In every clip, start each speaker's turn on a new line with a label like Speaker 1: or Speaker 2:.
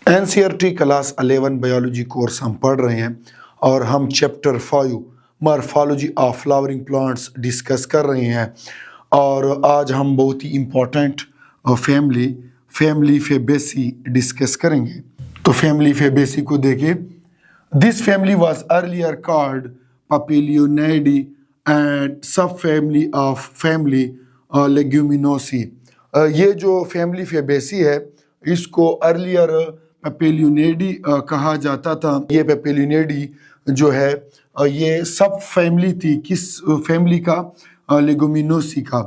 Speaker 1: NCERT class 11 biology course हम पढ़ रहे हैं और हम chapter 5 morphology of flowering plants discuss कर रहे हैं। और आज हम बहुत ही इम्पोर्टेंट फैमिली फेबेसी डिस्कस करेंगे। तो फैमिली फेबेसी को देखिए। This family was earlier called Papilionoideae and sub family of family Leguminosae. ये जो फैमिली फेबेसी है इसको अर्लियर पेपेलियोनिडी कहा जाता था। ये पेपेलियोनिडी जो है ये सब फैमिली थी। किस फैमिली का? लेगुमिनोसी का।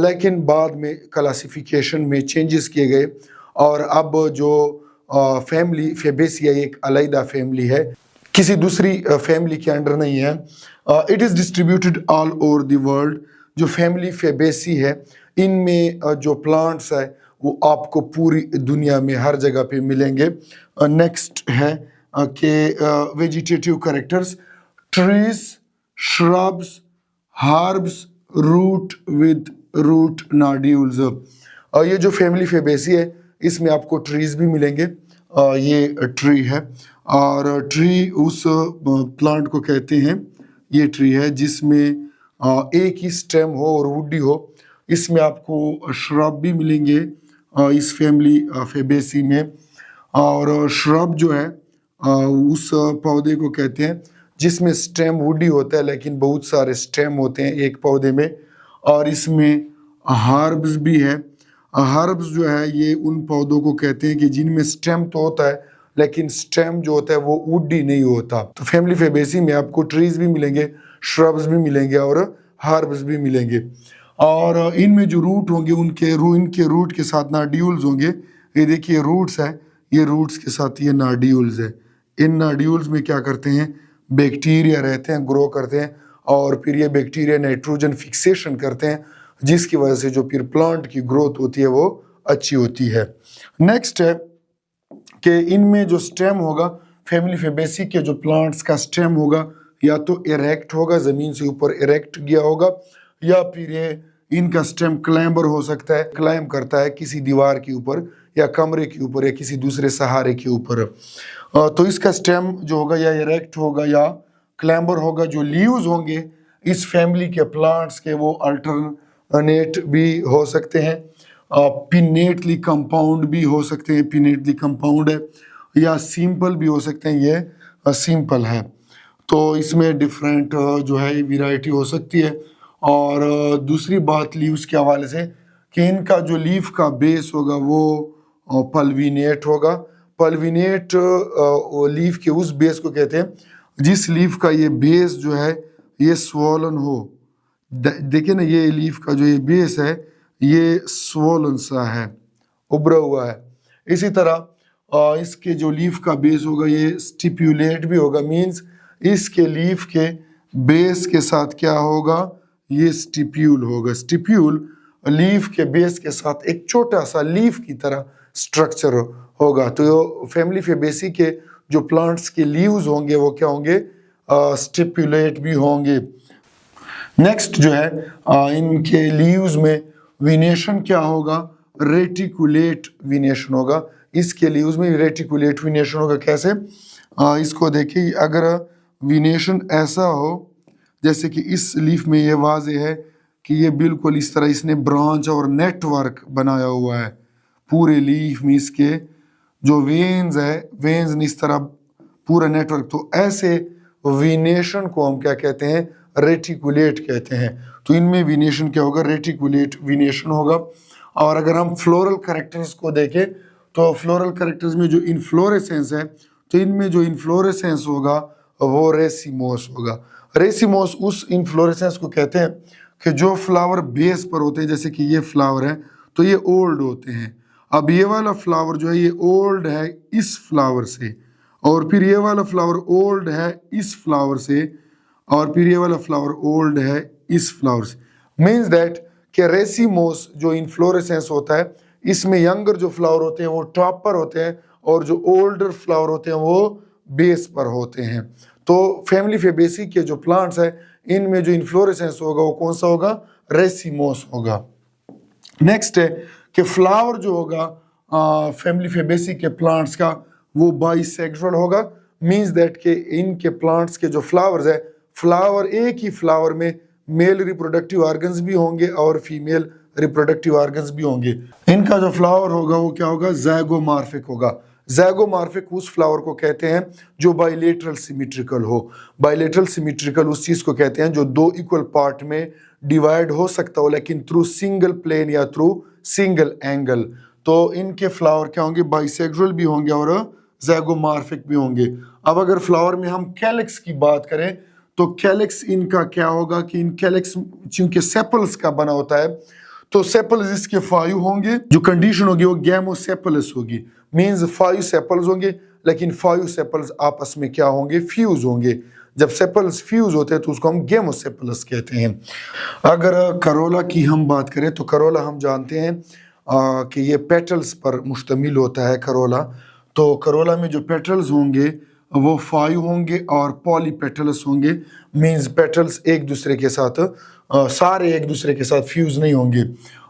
Speaker 1: लेकिन बाद में क्लासिफिकेशन में चेंजेस किए गए और अब जो फैमिली फेबेसिया एक अलग फैमिली है, किसी दूसरी फैमिली के अंडर नहीं है। It is distributed all over the world. जो फैमिली फेबेसी है इनमें जो प्लांट्स है वो आपको पूरी दुनिया में हर जगह पे मिलेंगे। नेक्स्ट है कि vegetative characters, trees, shrubs, herbs, root with root nodules. ये जो फैमिली फेबेसी है इसमें आपको ट्रीज भी मिलेंगे। ये ट्री है और ट्री उस प्लांट को कहते हैं, ये ट्री है जिसमें एक ही स्टेम हो और वुडी हो। इसमें आपको श्रब भी मिलेंगे इस फैमिली फेबेसी में। और श्रब जो है उस पौधे को कहते हैं जिसमें स्टेम वुडी होता है लेकिन बहुत सारे स्टेम होते हैं एक पौधे में। और इसमें हर्ब्स भी है। हर्ब्स जो है ये उन पौधों को कहते हैं कि जिनमें स्टेम तो होता है लेकिन स्टेम जो होता है वो वुडी नहीं होता। तो फैमिली फेबेसी में आपको ट्रीज भी मिलेंगे, श्रब्स भी मिलेंगे और हर्ब्स भी मिलेंगे। और इनमें जो रूट होंगे इनके रूट के साथ नाड्यूल्स होंगे। ये देखिए रूट्स है, ये रूट्स के साथ ये नाड्यूल्स है। इन नाड्यूल्स में क्या करते हैं? बैक्टीरिया रहते हैं, ग्रो करते हैं और फिर ये बैक्टीरिया नाइट्रोजन फिक्सेशन करते हैं जिसकी वजह से जो फिर प्लांट की ग्रोथ होती है वो अच्छी होती है। नेक्स्ट है कि इनमें जो स्टेम होगा फैमिली फेबेसी के जो प्लांट्स का स्टेम होगा या तो इरेक्ट होगा, ज़मीन से ऊपर इरेक्ट गया होगा, या फिर ये इनका स्टेम क्लाइंबर हो सकता है, क्लाइंब करता है किसी दीवार के ऊपर या कमरे के ऊपर या किसी दूसरे सहारे के ऊपर। तो इसका स्टेम जो होगा या इरेक्ट होगा या क्लाइंबर होगा। जो लीव्स होंगे इस फैमिली के प्लांट्स के वो अल्टरनेट भी हो सकते हैं, पिनेटली कंपाउंड भी हो सकते हैं, पिनेटली कंपाउंड है, या सिंपल भी हो सकते हैं, ये सिंपल है। तो इसमें डिफरेंट जो है वैरायटी हो सकती है। और दूसरी बात लीव्स के हवाले से कि इनका जो लीफ का बेस होगा वो पल्विनेट होगा। पल्विनेट लीफ के उस बेस को कहते हैं जिस लीफ का ये बेस जो है ये स्वोलन हो। देखिए ना, ये लीफ का जो ये बेस है ये स्वोलन सा है, उभरा हुआ है। इसी तरह इसके जो लीफ का बेस होगा ये स्टिप्यूलेट भी होगा। मीन्स इसके लीफ के बेस के साथ क्या होगा? ये स्टिप्यूल होगा। स्टिप्यूल लीफ के बेस के साथ एक छोटा सा लीफ की तरह स्ट्रक्चर होगा। तो फैमिली फेबेसी के जो प्लांट्स के लीव्स होंगे वो क्या होंगे? स्टिप्यूलेट भी होंगे। नेक्स्ट जो है इनके लीव्स में विनेशन क्या होगा? रेटिकुलेट विनेशन होगा। इसके लीव्स में रेटिकुलेट विनेशन होगा। कैसे? इसको देखिए, अगर विनेशन ऐसा हो जैसे कि इस लीफ में ये वाजे है कि ये बिल्कुल इस तरह इसने ब्रांच और नेटवर्क बनाया हुआ है पूरे लीफ में। इसके जो वेन्स है, वेन्स ने इस तरह पूरा नेटवर्क। तो ऐसे विनेशन को हम क्या कहते हैं? रेटिकुलेट कहते हैं। तो इनमें विनेशन क्या होगा? रेटिकुलेट विनेशन होगा। और अगर हम फ्लोरल कैरेक्टर्स को देखें तो फ्लोरल कैरेक्टर्स में जो इन्फ्लोरेसेंस है तो इनमें जो इन्फ्लोरेसेंस होगा वो रेसिमोस होगा। रेसिमोस उस इन्फ्लोरेसेंस को कहते हैं कि जो फ्लावर बेस पर होते हैं, जैसे कि ये फ्लावर है तो ये ओल्ड होते हैं। अब ये वाला फ्लावर जो है ये ओल्ड है इस फ्लावर से, और फिर ये वाला फ्लावर ओल्ड है इस फ्लावर से, और फिर ये वाला फ्लावर ओल्ड है इस फ्लावर से। मीन्स दैट कि रेसिमोस जो इन्फ्लोरेसेंस होता है इसमें यंगर जो फ्लावर होते हैं वो टॉप पर होते हैं और जो ओल्डर फ्लावर होते हैं वो बेस पर होते हैं। तो फैमिली फेबेसी के जो प्लांट्स है इनमें जो इन्फ्लोरेसेंस होगा वो कौन सा होगा? रेसिमोस होगा। नेक्स्ट है कि फ्लावर जो होगा फैमिली फेबेसी के प्लांट्स का वो बाइसेक्सुअल होगा, मीन्स दैट के इनके प्लांट्स के जो फ्लावर्स है, फ्लावर एक ही फ्लावर में मेल रिप्रोडक्टिव ऑर्गन्स भी होंगे और फीमेल रिप्रोडक्टिव ऑर्गन्स भी होंगे। इनका जो फ्लावर होगा वो क्या होगा, ज़ैगोमॉर्फिक होगा। ज़ैगोमॉर्फिक उस फ्लावर को कहते हैं जो बाइलेटरल सिमेट्रिकल हो। बाइलेटरल सिमेट्रिकल उस चीज़ को कहते हैं जो दो इक्वल पार्ट में डिवाइड हो सकता हो लेकिन थ्रू सिंगल प्लेन या थ्रू सिंगल एंगल। तो इनके फ्लावर क्या होंगे, बाइसेक्सुअल भी होंगे और ज़ैगोमॉर्फिक भी होंगे। अब अगर फ्लावर में हम कैलिक्स की बात करें तो कैलिक्स इनका क्या होगा कि इन कैलिक्स चूंकि सेपल्स का बना होता है तो सेपल्स इसके 5 होंगे, जो कंडीशन होगी वो गैमोसेपलस होगी, मींस 5 सेपल्स होंगे लेकिन 5 सेपल्स आपस में क्या होंगे, फ्यूज होंगे। जब सेपल्स फ्यूज होते हैं तो उसको हम गेमोसेपलस कहते हैं। अगर करोला की हम बात करें तो करोला हम जानते हैं कि ये पेटल्स पर मुश्तमिल होता है करोला। तो करोला में जो पेटल्स होंगे वो 5 होंगे और पॉलीपेटल्स होंगे, मींस पेटल्स एक दूसरे के साथ सारे एक दूसरे के साथ फ्यूज नहीं होंगे।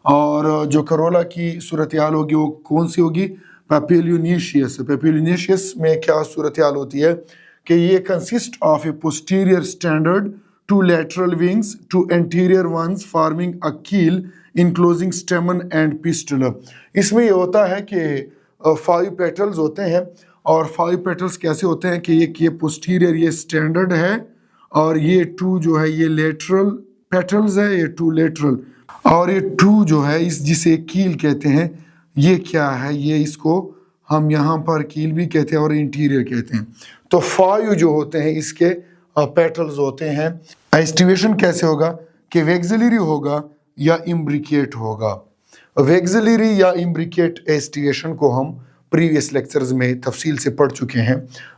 Speaker 1: और जो करोला की सूरत हाल होगी वो कौन सी होगी, पेपियोलिनेशियस। पेपियोलिनेशियस में क्या सूरत हाल होती है कि ये consist of A posterior standard, 2 lateral wings, 2 anterior ones forming a keel enclosing stamen and pistil। इसमें ये होता है कि 5 पेटल्स होते हैं और 5 पेटल्स कैसे होते हैं कि ये पोस्टीरियर ये स्टैंडर्ड है और ये 2 जो है ये लेटरल पेटल्स है, ये 2 लेटरल और ये 2 जो है इस जिसे कील कहते हैं ये क्या है, ये इसको हम यहाँ पर कील भी कहते हैं और इंटीरियर कहते हैं। तो 5 जो होते हैं इसके पेटल्स होते हैं। एस्टिवेशन कैसे होगा कि वेक्सिलरी होगा या इम्ब्रिकेट होगा। वेक्सिलरी या इम्ब्रिकेट एस्टिवेशन को हम प्रीवियस लेक्चर्स में तफसील से पढ़ चुके हैं।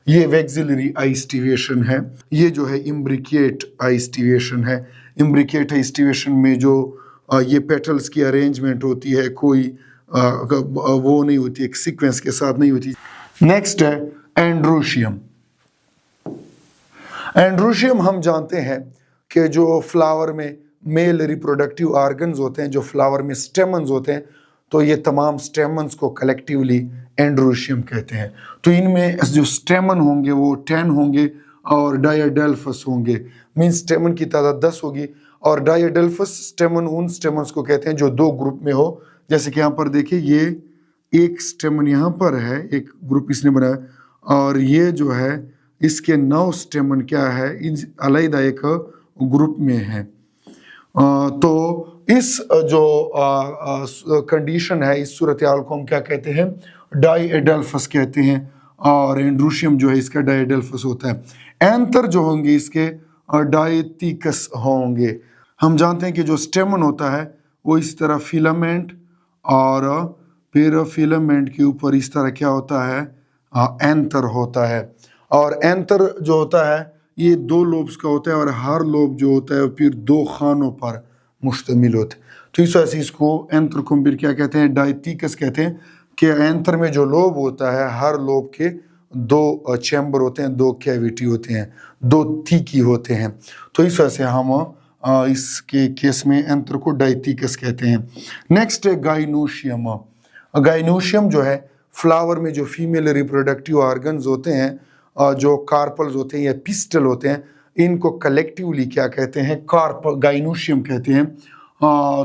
Speaker 1: ये वेक्सिलरी एस्टिवेशन है, ये जो है इम्ब्रिकेट एस्टिवेशन है। इम्ब्रिकेट एस्टिवेशन में जो ये पेटल्स की अरेंजमेंट होती है कोई वो नहीं होती, एक सीक्वेंस के साथ नहीं होती। नेक्स्ट है एंड्रोशियम। एंड्रोशियम हम जानते हैं कि जो फ्लावर में मेल रिप्रोडक्टिव ऑर्गन्स होते हैं, जो फ्लावर में स्टेमन्स होते हैं, तो ये तमाम स्टेमन्स को कलेक्टिवली एंड्रोशियम कहते हैं। तो इनमें जो स्टेमन होंगे वो 10 होंगे और डायडेल्फस होंगे, मीन्स स्टेमन की तादाद 10 होगी। और डायडेल्फस स्टेमन उन स्टेमन्स को कहते हैं जो 2 ग्रुप में हो। जैसे कि यहाँ पर देखिए ये एक स्टेमन यहाँ पर है, एक ग्रुप इसने बनाया और ये जो है इसके 9 स्टेमन क्या है अलग एक ग्रुप में है। तो इस जो कंडीशन है इस सूरत हाल को हम क्या कहते हैं, डायडेल्फस कहते हैं और एंड्रोशियम जो है इसका डायडेल्फस होता है। एंथर जो होंगे इसके डायथिकस होंगे। हम जानते हैं कि जो स्टेमन होता है वो इस तरह फिलामेंट और फिर फिलामेंट के ऊपर इस तरह क्या होता है, एंथर होता है। और एंथर जो होता है ये 2 लोब्स का होता है और हर लोब जो होता है फिर 2 खानों पर मुश्तमिल होते हैं। तो इस वजह से इसको एंथर को फिर क्या कहते हैं, डायथिकस कहते हैं कि एंथर में जो लोब होता है हर लोब के 2 चैम्बर होते हैं, 2 कैविटी होते हैं, 2 थीकी होते हैं। तो इस वजह से हम इसके केस में एंथर को डायथिकस कहते हैं। नेक्स्ट है गाइनोशियम। गाइनोशियम जो है फ्लावर में जो फीमेल रिप्रोडक्टिव ऑर्गन्स होते हैं जो कार्पल्स होते हैं या पिस्टल होते हैं, इनको कलेक्टिवली क्या कहते हैं, गाइनोशियम कहते हैं।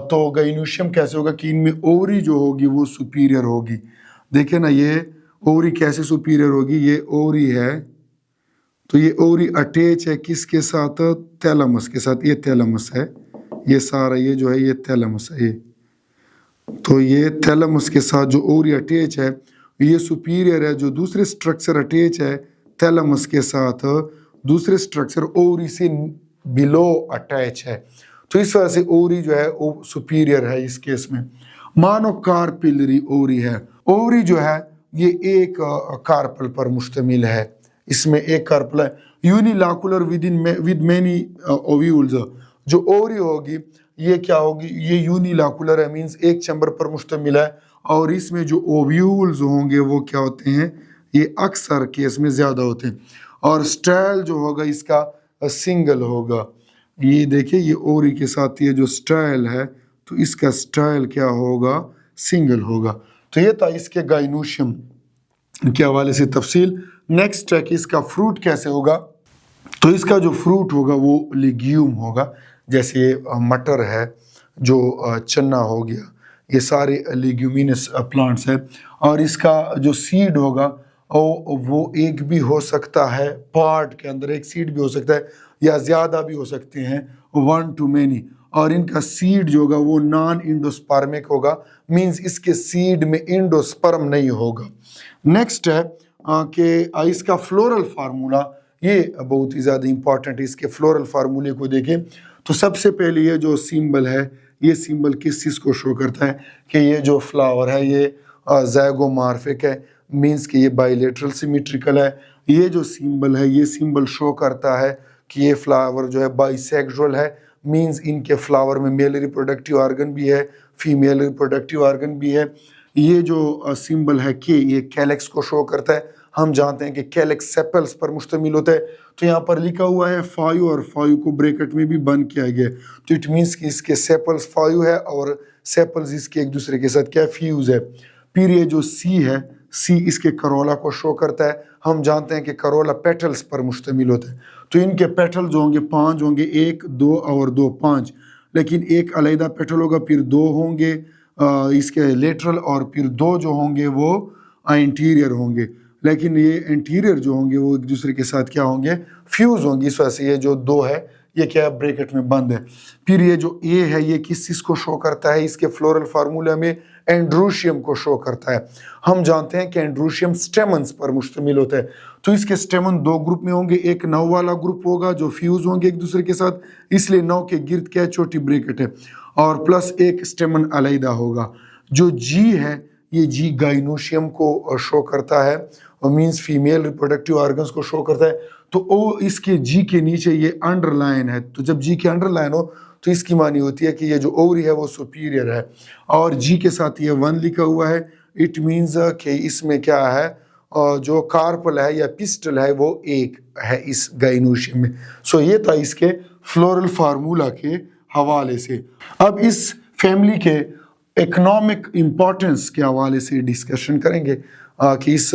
Speaker 1: तो गाइनोशियम कैसे होगा कि इनमें ओवरी जो होगी वो सुपीरियर होगी। देखिए ना ये ओवरी कैसे सुपीरियर होगी, ये ओवरी है तो ये ओवरी अटैच है किसके साथ, थैलेमस के साथ। ये थैलेमस है, ये सारा ये जो है ये थैलेमस है। ये तो ये थैलेमस के साथ जो ओवरी अटैच है ये सुपीरियर है। जो दूसरे स्ट्रक्चर अटैच है थैलेमस के साथ, दूसरे स्ट्रक्चर ओवरी से बिलो अटैच है। तो इस वजह से ओवरी जो है वो सुपीरियर है इस केस में। मानो कार्पिलरी ओवरी है। ओवरी जो है ये एक कार्पल पर मुश्तमिल है, इसमें एक कार्पल है। यूनिलैकुलर विद मेनी ओव्यूल्स। जो ओवरी होगी ये क्या होगी, ये यूनिलैकुलर है, मींस एक चैम्बर पर मुश्तमिल है और इसमें जो ओव्यूल्स होंगे वो क्या होते हैं, ये अक्सर केस में ज़्यादा होते हैं। और स्टाइल जो होगा इसका सिंगल होगा। ये देखिए ये ओवरी के साथ ये जो स्टाइल है तो इसका स्टाइल क्या होगा, सिंगल होगा। तो तो ये था इसके गाइनोशियम के हवाले से तफसील। नेक्स्ट है कि इसका फ्रूट कैसे होगा। तो इसका जो फ्रूट होगा वो लेग्यूम होगा, जैसे मटर है, जो चना हो गया, ये सारे लेग्यूमिनस प्लांट्स हैं। और इसका जो सीड होगा वो एक भी हो सकता है, पॉट के अंदर एक सीड भी हो सकता है या ज़्यादा भी हो सकते हैं, 1 to many। और इनका सीड जो होगा वो नॉन इंडोस्पर्मिक होगा, मींस इसके सीड में इंडोस्पर्म नहीं होगा। नेक्स्ट है कि इसका फ्लोरल फार्मूला, ये बहुत ही ज़्यादा इंपॉर्टेंट है। इसके फ्लोरल फार्मूले को देखें तो सबसे पहले ये जो सिंबल है, ये सिंबल किस चीज़ को शो करता है कि ये जो फ्लावर है ये ज़ाइगोमॉर्फिक है, मींस कि ये बाइलेटरल सिमेट्रिकल है। ये जो सिंबल है ये सिंबल शो करता है कि ये फ्लावर जो है बाइसेक्सुअल है, मींस इनके फ्लावर में मेल रिप्रोडक्टिव ऑर्गन भी है, फीमेल रिप्रोडक्टिव ऑर्गन भी है। ये जो सिंबल है कि ये कैलेक्स को शो करता है। हम जानते हैं कि कैलेक्स सेपल्स पर मुश्तमिल होता है, तो यहाँ पर लिखा हुआ है 5 और 5 को ब्रैकेट में भी बंद किया गया, तो इट मीन्स कि इसके सेपल्स 5 है और सेपल्स इसके एक दूसरे के साथ क्या फ्यूज है। फिर ये जो सी है, सी इसके करोला को शो करता है। हम जानते हैं कि करोला पेटल्स पर मुश्तमिल होता है, तो इनके पेटल जो होंगे 5 होंगे, 1 2 और 2 5, लेकिन एक अलहदा पेटल होगा, फिर 2 होंगे इसके लेटरल, और फिर 2 जो होंगे वो इंटीरियर होंगे, लेकिन ये इंटीरियर जो होंगे वो एक दूसरे के साथ क्या होंगे, फ्यूज होंगे। इस वजह से ये जो 2 है ये क्या है, ब्रैकेट में बंद है। फिर ये जो ए है ये किस चीज़ को शो करता है, इसके फ्लोरल फार्मूला में एंड्रोशियम को शो करता है। हम जानते हैं कि एंड्रोशियम स्टेमन्स पर मुश्तमिल होता है, तो इसके स्टेमन 2 ग्रुप में होंगे, एक नव वाला ग्रुप होगा जो फ्यूज होंगे एक दूसरे के साथ, इसलिए नव के गिर्द क्या छोटी ब्रैकेट है, और प्लस एक स्टेमन अलहदा होगा। जो जी है ये जी गाइनोशियम को शो करता है, और मींस फीमेल रिप्रोडक्टिव ऑर्गन्स को शो करता है। तो ओ इसके जी के नीचे ये अंडरलाइन है, तो जब जी के अंडरलाइन हो तो इसकी मानी होती है कि ये जो ओवरी है वो सुपीरियर है, और जी के साथ ये 1 लिखा हुआ है, इट मीन्स कि इसमें क्या है, जो कार्पल है या पिस्टल है वो 1 है इस गाइनोशियम में। सो ये था इसके फ्लोरल फार्मूला के हवाले से। अब इस फैमिली के इकोनॉमिक इम्पोर्टेंस के हवाले से डिस्कशन करेंगे कि इस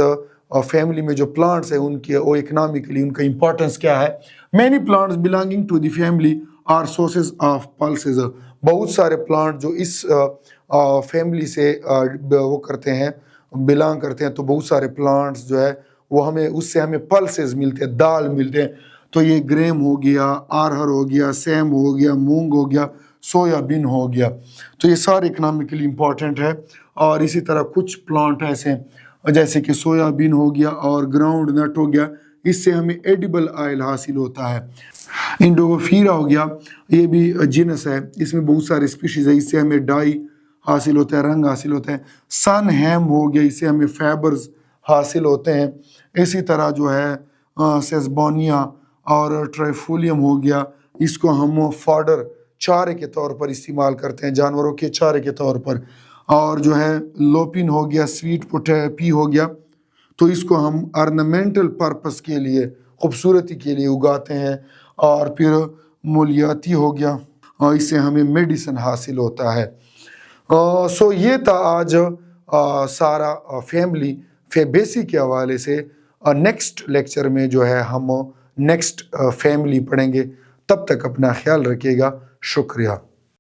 Speaker 1: फैमिली में जो प्लांट्स है उनके वो इकोनॉमिकली उनका इम्पोर्टेंस क्या है। Many plants belonging to the family are sources of pulses. बहुत सारे प्लांट जो इस फैमिली से वो करते हैं, बिलोंग करते हैं, तो बहुत सारे प्लांट्स जो है वो हमें उससे हमें पल्सेज मिलते हैं, दाल मिलते हैं। तो ये ग्रेम हो गया, अरहर हो गया, सेम हो गया, मूंग हो गया, सोयाबीन हो गया, तो ये सारे इकोनॉमिकली इम्पॉर्टेंट है। और इसी तरह कुछ प्लांट ऐसे जैसे कि सोयाबीन हो गया और ग्राउंड नट हो गया, इससे हमें एडिबल ऑयल हासिल होता है। इंडोफीरा हो गया, ये भी जिनस है, इसमें बहुत सारे स्पीशीज है, इससे हमें डाई हासिल होता है, रंग हासिल होता है। सन हैम हो गया, इससे हमें फाइबर्स हासिल होते हैं। इसी तरह जो है सेसबोनिया और ट्राइफोलियम हो गया, इसको हम फॉडर चारे के तौर पर इस्तेमाल करते हैं, जानवरों के चारे के तौर पर। और जो है लोपिन हो गया, स्वीट पोटैपी हो गया, तो इसको हम ऑर्नामेंटल पर्पस के लिए, खूबसूरती के लिए उगाते हैं। और फिर मूलियाती हो गया, और इससे हमें मेडिसिन हासिल होता है। सो ये था आज सारा फैमिली बेसिक के हवाले से। नेक्स्ट लेक्चर में जो है हम नेक्स्ट फैमिली पढ़ेंगे। तब तक अपना ख्याल रखिएगा। शुक्रिया।